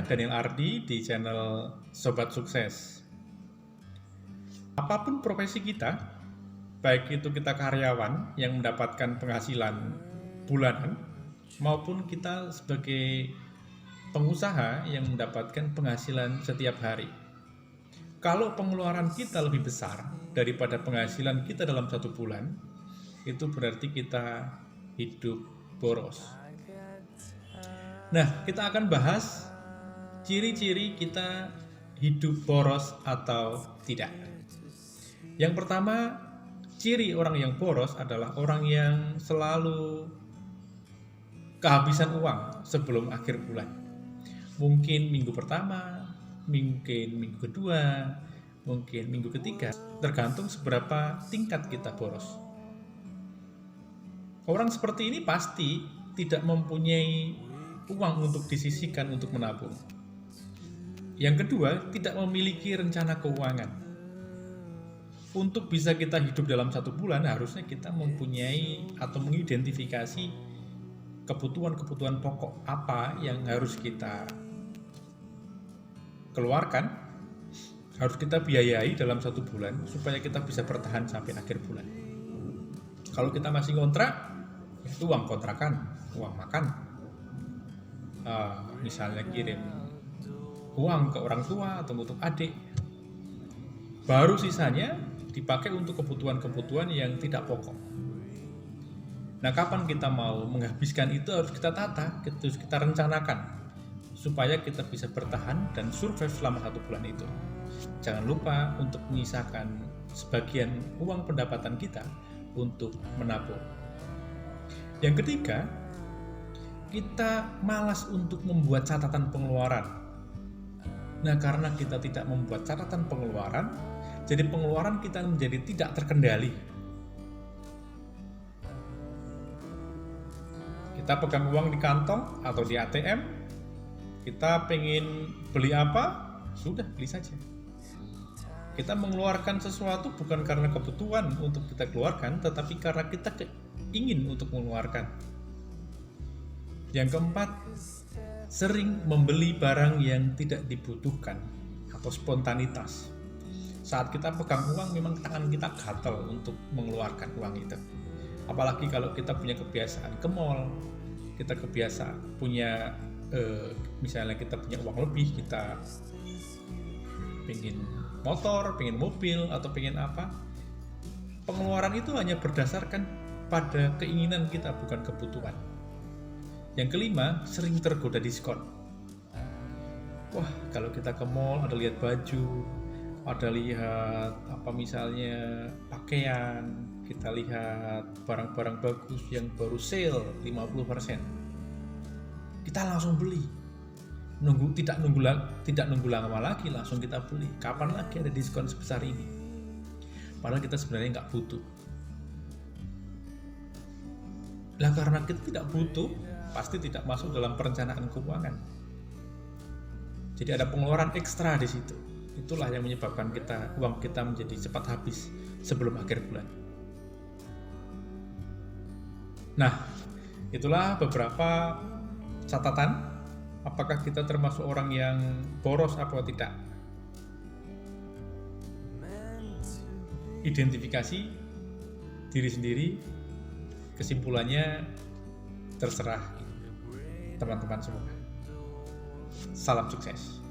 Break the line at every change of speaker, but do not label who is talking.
Daniel Ardi di channel Sobat Sukses. Apapun profesi kita, baik itu kita karyawan yang mendapatkan penghasilan bulanan, maupun kita sebagai pengusaha yang mendapatkan penghasilan setiap hari. Kalau pengeluaran kita lebih besar daripada penghasilan kita dalam satu bulan, itu berarti kita hidup boros. Nah, kita akan bahas ciri-ciri kita hidup boros atau tidak. Yang pertama, ciri orang yang boros adalah orang yang selalu kehabisan uang sebelum akhir bulan. Mungkin minggu pertama, mungkin minggu kedua, mungkin minggu ketiga, tergantung seberapa tingkat kita boros. Orang seperti ini pasti tidak mempunyai uang untuk disisihkan untuk menabung. Yang kedua, tidak memiliki rencana keuangan. Untuk bisa kita hidup dalam satu bulan, harusnya kita mempunyai atau mengidentifikasi kebutuhan-kebutuhan pokok apa yang harus kita keluarkan, harus kita biayai dalam satu bulan supaya kita bisa bertahan sampai akhir bulan. Kalau kita masih kontrak, itu uang kontrakan, uang makan, misalnya kirim uang ke orang tua atau untuk adik, baru sisanya dipakai untuk kebutuhan-kebutuhan yang tidak pokok. Nah, kapan kita mau menghabiskan itu harus kita tata, harus kita rencanakan supaya kita bisa bertahan dan survive selama satu bulan itu. Jangan lupa untuk menyisakan sebagian uang pendapatan kita untuk menabung. Yang ketiga, kita malas untuk membuat catatan pengeluaran. Nah, karena kita tidak membuat catatan pengeluaran, jadi pengeluaran kita menjadi tidak terkendali. Kita pegang uang di kantong atau di ATM, kita pengen beli apa, sudah beli saja. Kita mengeluarkan sesuatu bukan karena kebutuhan untuk kita keluarkan, tetapi karena kita ingin untuk mengeluarkan. Yang keempat, sering membeli barang yang tidak dibutuhkan atau spontanitas. Saat kita pegang uang, memang tangan kita gatal untuk mengeluarkan uang itu. Apalagi kalau kita punya kebiasaan ke mall, kita kebiasaan punya, misalnya kita punya uang lebih, kita pengen motor, pengen mobil, atau pengen apa. Pengeluaran itu hanya berdasarkan pada keinginan kita, bukan kebutuhan. Yang kelima, sering tergoda diskon. Wah, kalau kita ke mall, ada lihat baju, ada lihat apa misalnya pakaian, kita lihat barang-barang bagus yang baru sale 50%. Kita langsung beli. Tidak nunggu lama lagi, langsung kita beli. Kapan lagi ada diskon sebesar ini? Padahal kita sebenarnya nggak butuh. Lah, karena kita tidak butuh, pasti tidak masuk dalam perencanaan keuangan. Jadi ada pengeluaran ekstra di situ. Itulah yang menyebabkan uang kita menjadi cepat habis sebelum akhir bulan. Nah, itulah beberapa catatan apakah kita termasuk orang yang boros atau tidak. Identifikasi diri sendiri, kesimpulannya terserah teman-teman semua. Salam sukses.